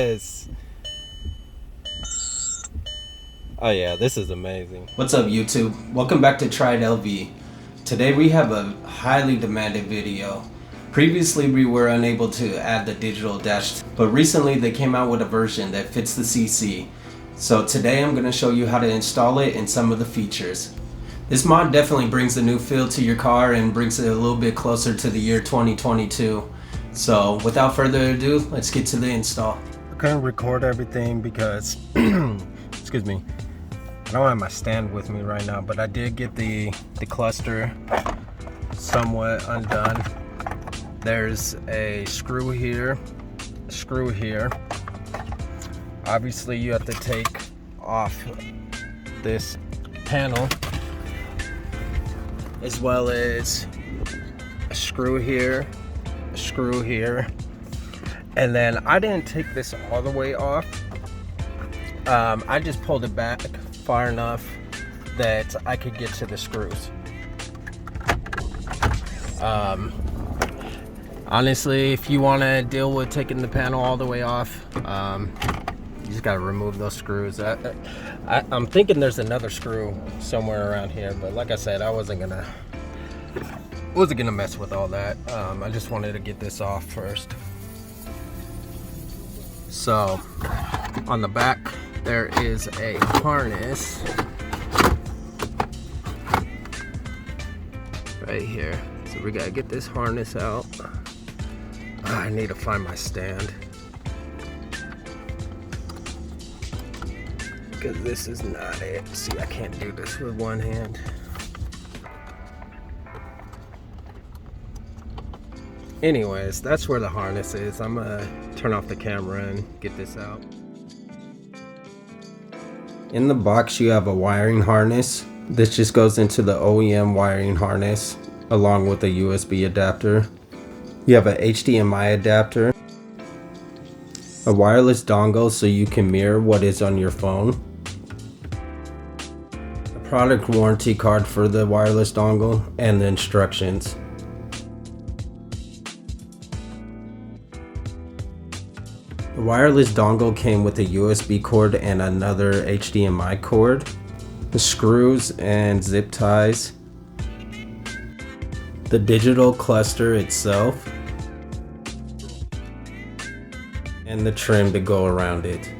Yes. Oh yeah, this is amazing. What's up YouTube? Welcome back to Tried LV. Today we have a highly demanded video. Previously we were unable to add the digital dash, but recently they came out with a version that fits the CC. So today I'm going to show you how to install it and some of the features. This mod definitely brings a new feel to your car and brings it a little bit closer to the year 2022. So without further ado, let's get to the install. I couldn't record everything because, excuse me, I don't have my stand with me right now, but I did get the cluster somewhat undone. There's a screw here, a screw here. Obviously you have to take off this panel, as well as a screw here, a screw here. And then I didn't take this all the way off. I just pulled it back far enough that I could get to the screws. Honestly, if you want to deal with taking the panel all the way off, you just got to remove those screws. I'm thinking there's another screw somewhere around here, but like I said, I wasn't gonna mess with all that. I just wanted to get this off first. So on the back there is a harness right here. So we gotta get this harness out. I need to find my stand, because this is not it. See, I can't do this with one hand. Anyways, that's where the harness is. I'm gonna turn off the camera and get this out. In the box you have a wiring harness. This just goes into the OEM wiring harness along with a USB adapter. You have a HDMI adapter, a wireless dongle so you can mirror what is on your phone, a product warranty card for the wireless dongle, and the instructions. The wireless dongle came with a USB cord and another HDMI cord, the screws and zip ties, the digital cluster itself, and the trim to go around it.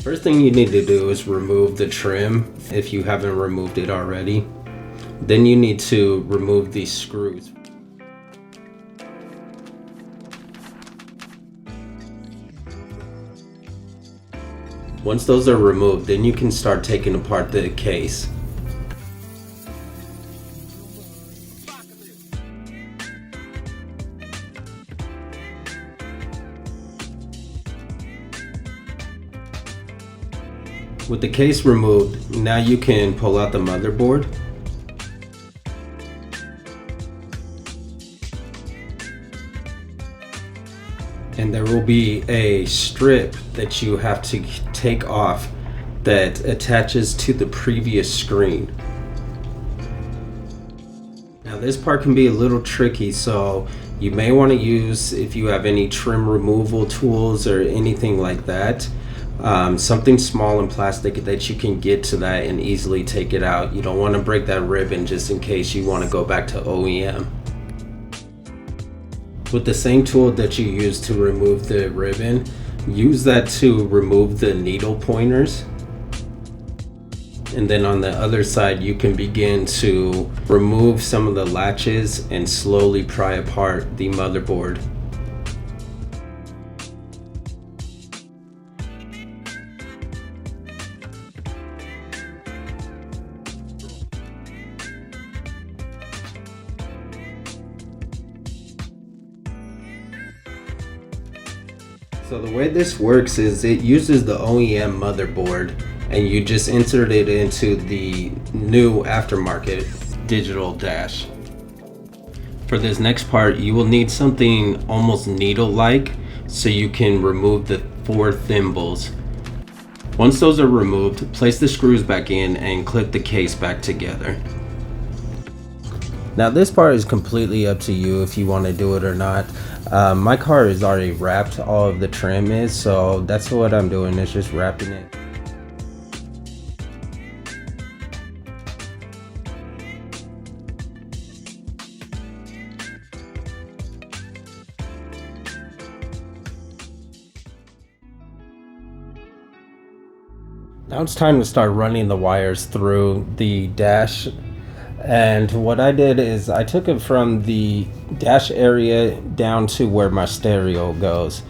First thing you need to do is remove the trim if you haven't removed it already. Then you need to remove these screws. Once those are removed, then you can start taking apart the case. With the case removed, now you can pull out the motherboard. And there will be a strip that you have to take off that attaches to the previous screen. Now this part can be a little tricky, so you may want to use, if you have any trim removal tools or anything like that, something small and plastic that you can get to that and easily take it out. You don't want to break that ribbon just in case you want to go back to OEM. With the same tool that you use to remove the ribbon, use that to remove the needle pointers. And then on the other side, you can begin to remove some of the latches and slowly pry apart the motherboard. So the way this works is it uses the OEM motherboard, and you just insert it into the new aftermarket digital dash. For this next part, you will need something almost needle-like so you can remove the 4 thimbles. Once those are removed, place the screws back in and clip the case back together. Now this part is completely up to you if you want to do it or not. My car is already wrapped, all of the trim is, so that's what I'm doing, is just wrapping it. Now it's time to start running the wires through the dash. And what I did is I took it from the dash area down to where my stereo goes.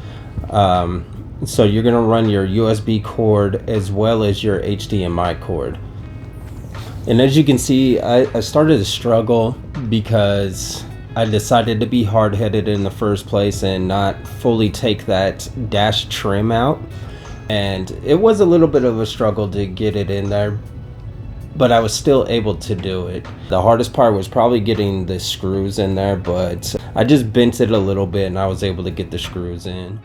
So you're going to run your USB cord as well as your HDMI cord. And as you can see, I started to struggle because I decided to be hard-headed in the first place and not fully take that dash trim out. And it was a little bit of a struggle to get it in there, but I was still able to do it. The hardest part was probably getting the screws in there, but I just bent it a little bit and I was able to get the screws in.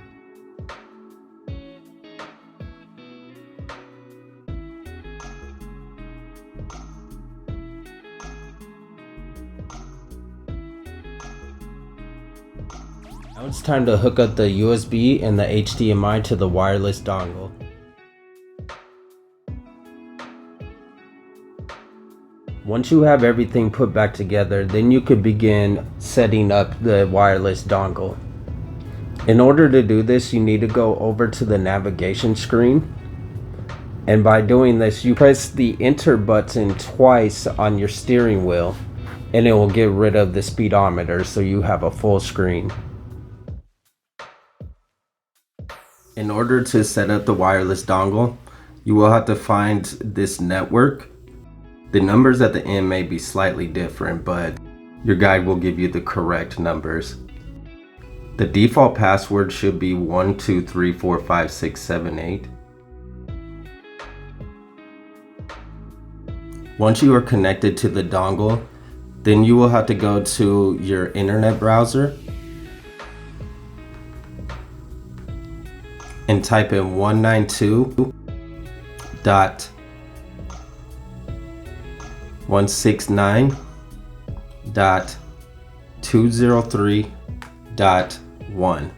Now it's time to hook up the USB and the HDMI to the wireless dongle. Once you have everything put back together, then you could begin setting up the wireless dongle. In order to do this, you need to go over to the navigation screen. And by doing this, you press the enter button twice on your steering wheel, and it will get rid of the speedometer so you have a full screen. In order to set up the wireless dongle, you will have to find this network. The numbers at the end may be slightly different, but your guide will give you the correct numbers. The default password should be 12345678. Once you are connected to the dongle, then you will have to go to your internet browser and type in 192.169.203.1.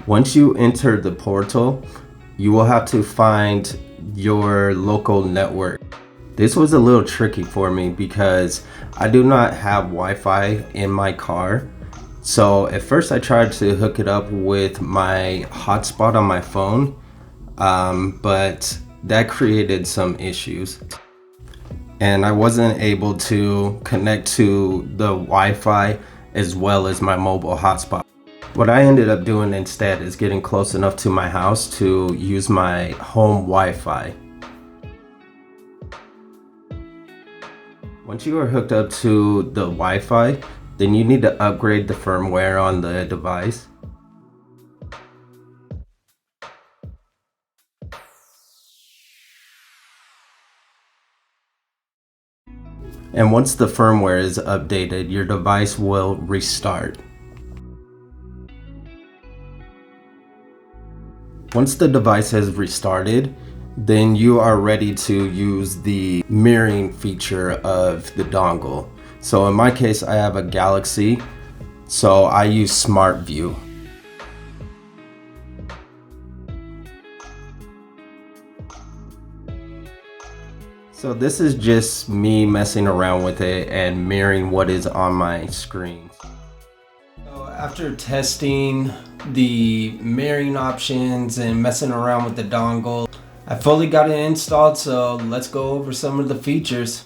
Once you enter the portal, you will have to find your local network. This was a little tricky for me because I do not have Wi-Fi in my car. So at first I tried to hook it up with my hotspot on my phone, but that created some issues. And I wasn't able to connect to the Wi-Fi as well as my mobile hotspot. What I ended up doing instead is getting close enough to my house to use my home Wi-Fi. Once you are hooked up to the Wi-Fi, then you need to upgrade the firmware on the device. And once the firmware is updated, your device will restart. Once the device has restarted, then you are ready to use the mirroring feature of the dongle. So in my case, I have a Galaxy, so I use Smart View. So this is just me messing around with it and mirroring what is on my screen. So after testing the mirroring options and messing around with the dongle, I fully got it installed, so let's go over some of the features.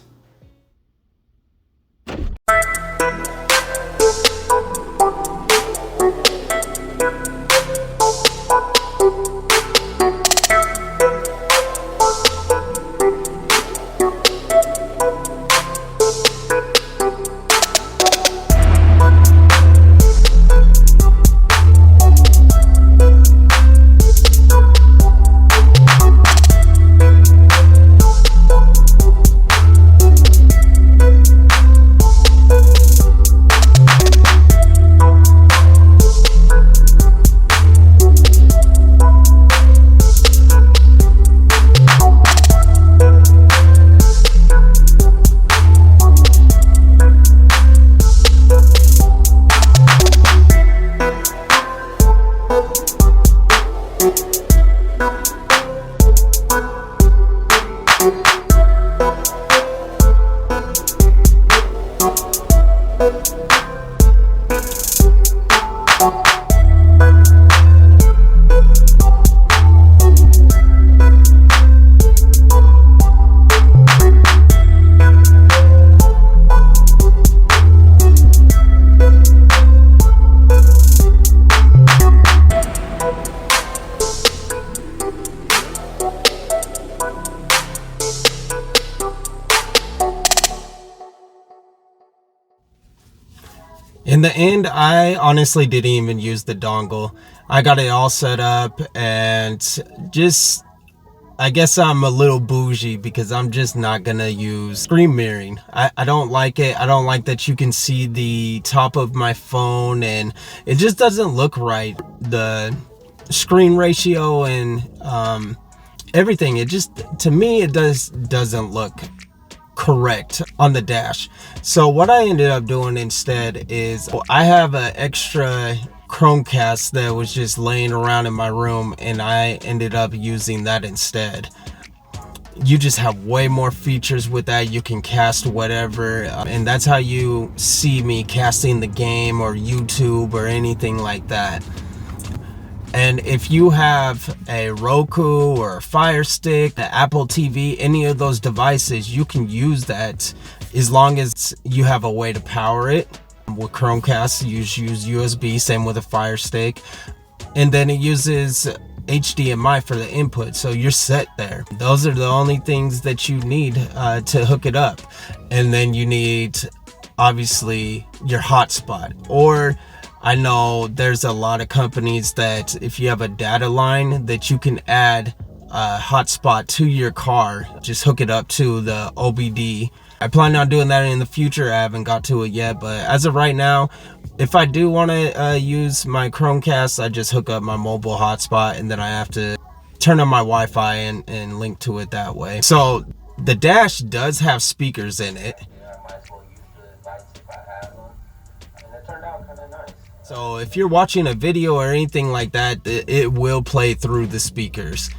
In the end, I honestly didn't even use the dongle. I got it all set up, and just, I guess I'm a little bougie because I'm just not gonna use screen mirroring. I don't like it. I don't like that you can see the top of my phone, and it just doesn't look right. The screen ratio and everything, it just, to me, it doesn't look correct on the dash. So what I ended up doing instead is, I have an extra Chromecast that was just laying around in my room, and I ended up using that instead. You just have way more features with that. You can cast whatever, and that's how you see me casting the game or YouTube or anything like that. And if you have a Roku or a Fire Stick, the Apple TV, any of those devices, you can use that as long as you have a way to power it. With Chromecast, you use USB, same with a Fire Stick. And then it uses HDMI for the input, so you're set there. Those are the only things that you need to hook it up. And then you need, obviously, your hotspot. Or I know there's a lot of companies that if you have a data line that you can add a hotspot to your car, just hook it up to the OBD. I plan on doing that in the future. I haven't got to it yet, but as of right now, if I do want to use my Chromecast, I just hook up my mobile hotspot, and then I have to turn on my Wi-Fi and link to it that way. So the dash does have speakers in it. So if you're watching a video or anything like that, it will play through the speakers.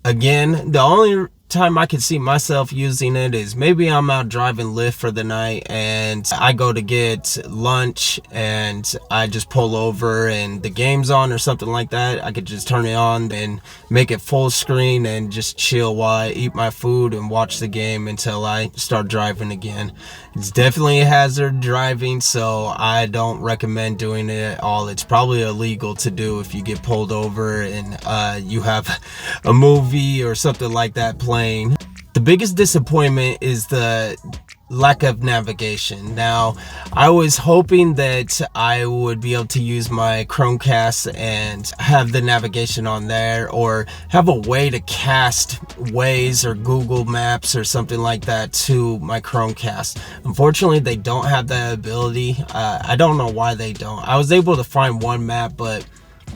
Again, the only time I can see myself using it is maybe I'm out driving Lyft for the night and I go to get lunch and I just pull over and the game's on or something like that. I could just turn it on and make it full screen and just chill while I eat my food and watch the game until I start driving again. It's definitely a hazard driving, so I don't recommend doing it at all. It's probably illegal to do if you get pulled over and you have a movie or something like that playing. The biggest disappointment is the lack of navigation. Now, I was hoping that I would be able to use my Chromecast and have the navigation on there, or have a way to cast Waze or Google Maps or something like that to my Chromecast. Unfortunately, they don't have that ability. I don't know why they don't. I was able to find one map, but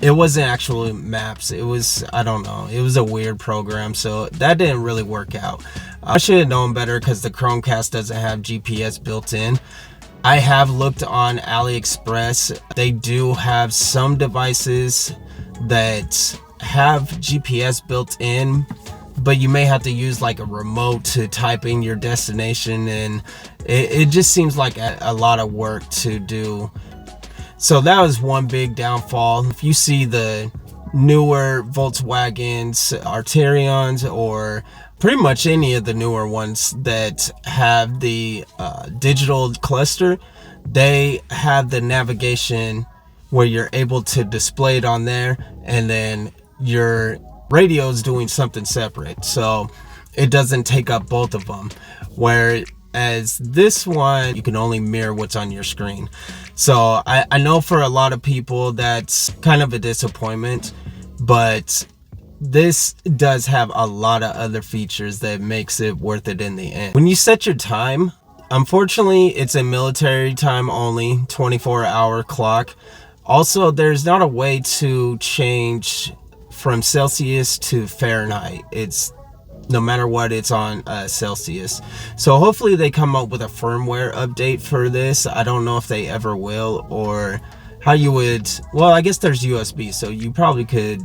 it wasn't actually maps. It was, I don't know, it was a weird program, so that didn't really work out. I should have known better because the Chromecast doesn't have GPS built in. I have looked on AliExpress. They do have some devices that have GPS built in, but you may have to use like a remote to type in your destination, and it just seems like a lot of work to do. So that was one big downfall. If you see the newer Volkswagens, Arterions, or pretty much any of the newer ones that have the digital cluster, they have the navigation where you're able to display it on there, and then your radio is doing something separate, so it doesn't take up both of them. Whereas this one, you can only mirror what's on your screen. So I know for a lot of people that's kind of a disappointment, but this does have a lot of other features that makes it worth it in the end. When you set your time, unfortunately it's a military time only, 24-hour clock. Also, there's not a way to change from Celsius to Fahrenheit. It's no matter what, it's on Celsius. So hopefully they come up with a firmware update for this. I don't know if they ever will, or how you would, well, I guess there's USB, so you probably could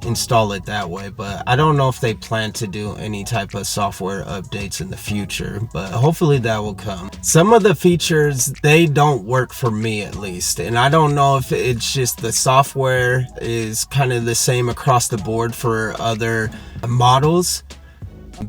install it that way, but I don't know if they plan to do any type of software updates in the future, but hopefully that will come. Some of the features, they don't work for me at least, and I don't know if it's just the software is kind of the same across the board for other models,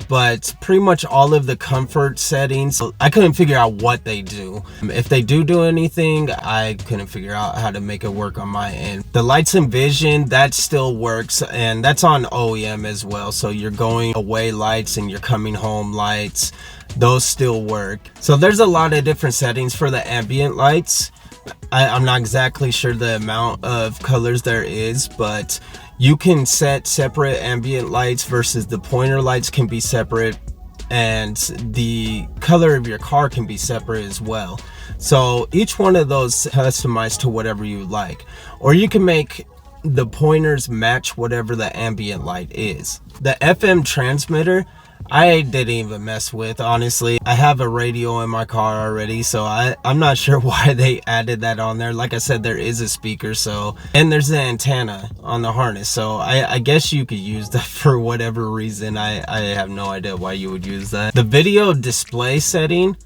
but pretty much all of the comfort settings, I couldn't figure out what they do. If they do anything, I couldn't figure out how to make it work on my end. The lights and vision, that still works, and that's on OEM as well. So you're going away lights and you're coming home lights, those still work. So there's a lot of different settings for the ambient lights. I'm not exactly sure the amount of colors there is, but you can set separate ambient lights versus the pointer lights can be separate, and the color of your car can be separate as well. So each one of those customized to whatever you like, or you can make the pointers match whatever the ambient light is. The FM transmitter, I didn't even mess with, honestly. I have a radio in my car already, so I'm not sure why they added that on there. Like I said, there is a speaker, so, and there's an antenna on the harness, so I guess you could use that for whatever reason. I have no idea why you would use that. The video display setting,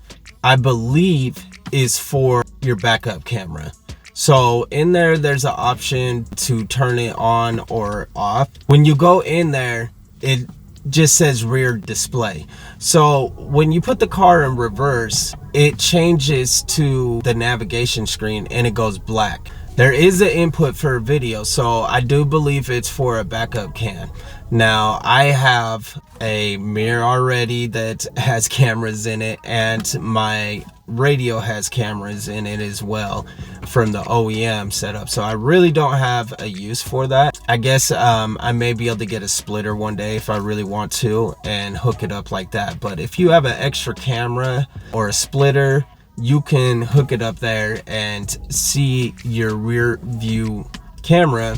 I believe, is for your backup camera. So in there's an option to turn it on or off. When you go in there, it just says rear display. So when you put the car in reverse, it changes to the navigation screen and it goes black. There is an input for video, so I do believe it's for a backup cam. Now I have a mirror already that has cameras in it, and my radio has cameras in it as well from the OEM setup, so I really don't have a use for that. I guess I may be able to get a splitter one day if I really want to and hook it up like that. But if you have an extra camera or a splitter, you can hook it up there and see your rear view camera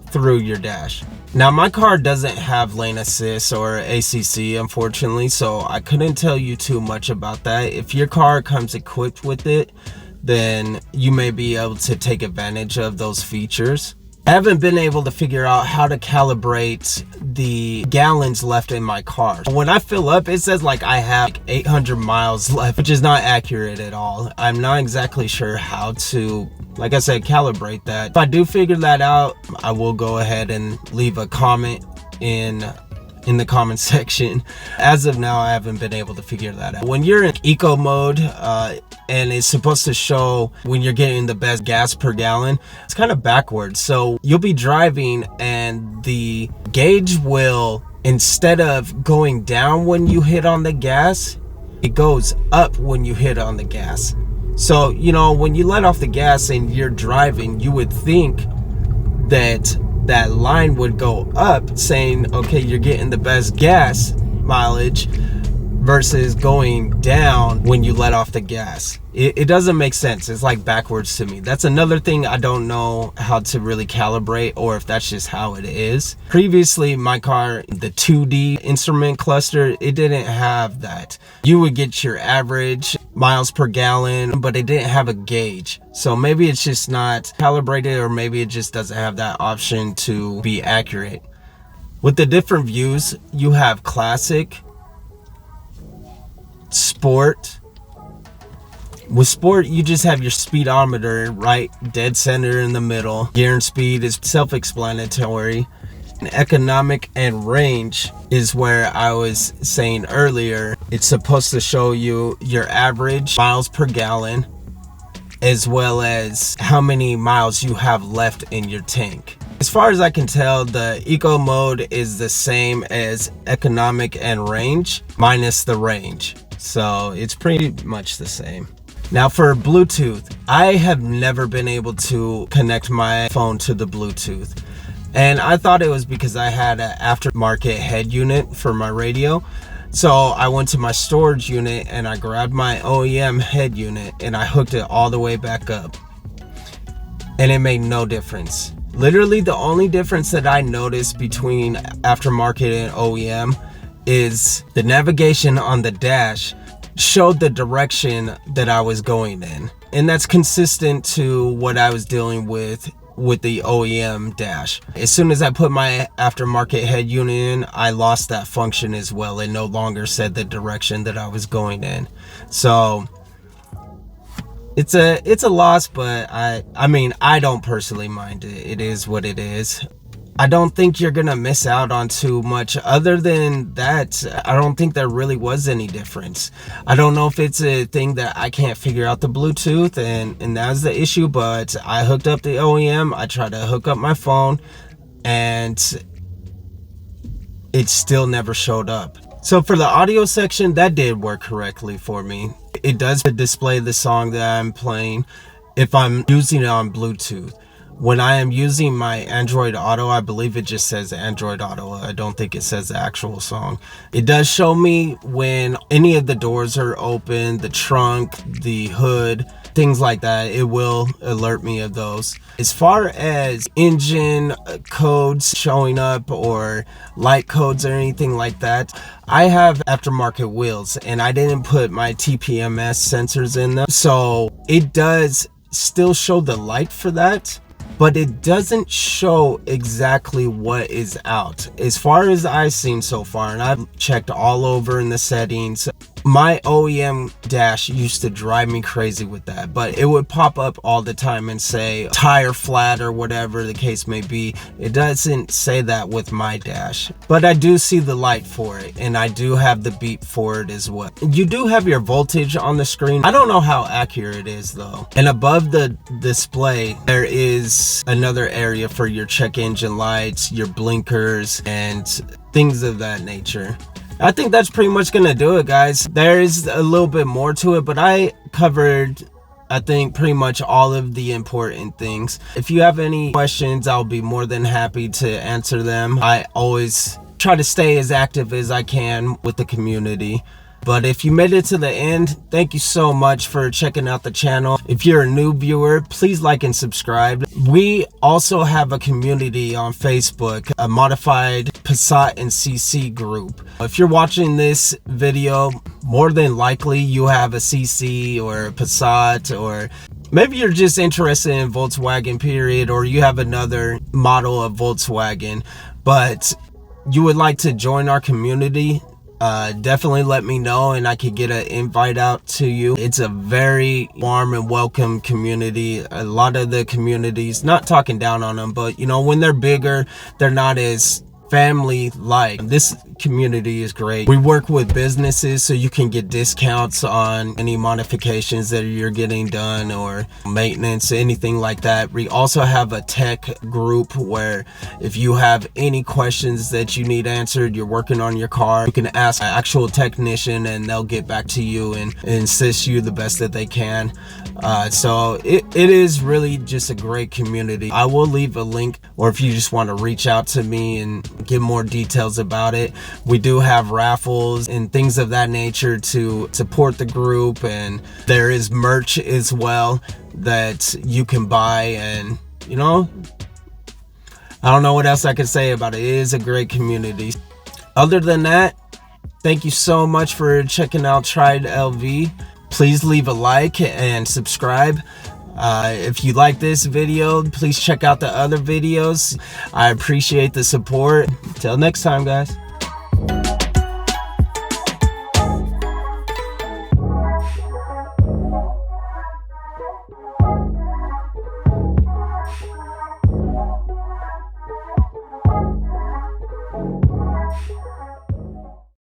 through your dash. Now my car doesn't have lane assist or ACC, unfortunately, so I couldn't tell you too much about that. If your car comes equipped with it, then you may be able to take advantage of those features. I haven't been able to figure out how to calibrate the gallons left in my car. When I fill up, it says like I have like 800 miles left, which is not accurate at all. I'm not exactly sure how to, like I said, calibrate that. If I do figure that out, I will go ahead and leave a comment in the comment section. As of now, I haven't been able to figure that out. When you're in eco mode, and it's supposed to show when you're getting the best gas per gallon, it's kind of backwards. So you'll be driving and the gauge will, instead of going down when you hit on the gas, it goes up when you hit on the gas. So, you know, when you let off the gas and you're driving, you would think that that line would go up saying, okay, you're getting the best gas mileage, versus going down when you let off the gas. It doesn't make sense. It's like backwards to me. That's another thing I don't know how to really calibrate, or if that's just how it is. Previously, my car, the 2D instrument cluster, it didn't have that. You would get your average miles per gallon, but it didn't have a gauge. So maybe it's just not calibrated, or maybe it just doesn't have that option to be accurate. With the different views, you have classic, sport. With sport, you just have your speedometer right dead center in the middle. Gear and speed is self-explanatory. And economic and range is where I was saying earlier, it's supposed to show you your average miles per gallon, as well as how many miles you have left in your tank. As far as I can tell, the eco mode is the same as economic and range, minus the range. So it's pretty much the same. Now for Bluetooth, I have never been able to connect my phone to the Bluetooth. And I thought it was because I had an aftermarket head unit for my radio. So I went to my storage unit and I grabbed my OEM head unit and I hooked it all the way back up. And it made no difference. Literally the only difference that I noticed between aftermarket and OEM is the navigation on the dash showed the direction that I was going in. And that's consistent to what I was dealing with the OEM dash. As soon as I put my aftermarket head unit in, I lost that function as well. It no longer said the direction that I was going in. So it's a loss, but I mean, I don't personally mind it. It is what it is. I don't think you're gonna miss out on too much. Other than that, I don't think there really was any difference. I don't know if it's a thing that I can't figure out the Bluetooth and that's the issue, but I hooked up the OEM, I tried to hook up my phone, and it still never showed up. So for the audio section, that did work correctly for me. It does display the song that I'm playing, if I'm using it on Bluetooth. When I am using my Android Auto, I believe it just says Android Auto. I don't think it says the actual song. It does show me when any of the doors are open, the trunk, the hood, things like that. It will alert me of those. As far as engine codes showing up or light codes or anything like that, I have aftermarket wheels and I didn't put my TPMS sensors in them. So it does still show the light for that, but it doesn't show exactly what is out. As far as I've seen so far, and I've checked all over in the settings, my OEM dash used to drive me crazy with that, but it would pop up all the time and say tire flat or whatever the case may be. It doesn't say that with my dash, but I do see the light for it, and I do have the beep for it as well. You do have your voltage on the screen. I don't know how accurate it is though. And above the display, there is another area for your check engine lights, your blinkers, and things of that nature. I think that's pretty much gonna do it, guys. There is a little bit more to it, but I covered, I think, pretty much all of the important things. If you have any questions, I'll be more than happy to answer them. I always try to stay as active as I can with the community. But if you made it to the end, thank you so much for checking out the channel. If you're a new viewer, please like and subscribe. We also have a community on Facebook, a modified Passat and CC group. If you're watching this video, more than likely you have a CC or a Passat, or maybe you're just interested in Volkswagen period, or you have another model of Volkswagen, but you would like to join our community. Definitely let me know and I could get an invite out to you. It's a very warm and welcome community. A lot of the communities, not talking down on them, but you know, when they're bigger, they're not as family like. This community is great. We work with businesses so you can get discounts on any modifications that you're getting done or maintenance, anything like that. We also have a tech group where if you have any questions that you need answered, you're working on your car, you can ask an actual technician and they'll get back to you and assist you the best that they can. So it is really just a great community. I will leave a link, or if you just want to reach out to me and get more details about it. We do have raffles and things of that nature to support the group, and there is merch as well that you can buy. And you know, I don't know what else I can say about it. It is a great community. Other than that, thank you so much for checking out Tried LV. Please leave a like and subscribe. If you like this video, please check out the other videos. I appreciate the support. Till next time, guys.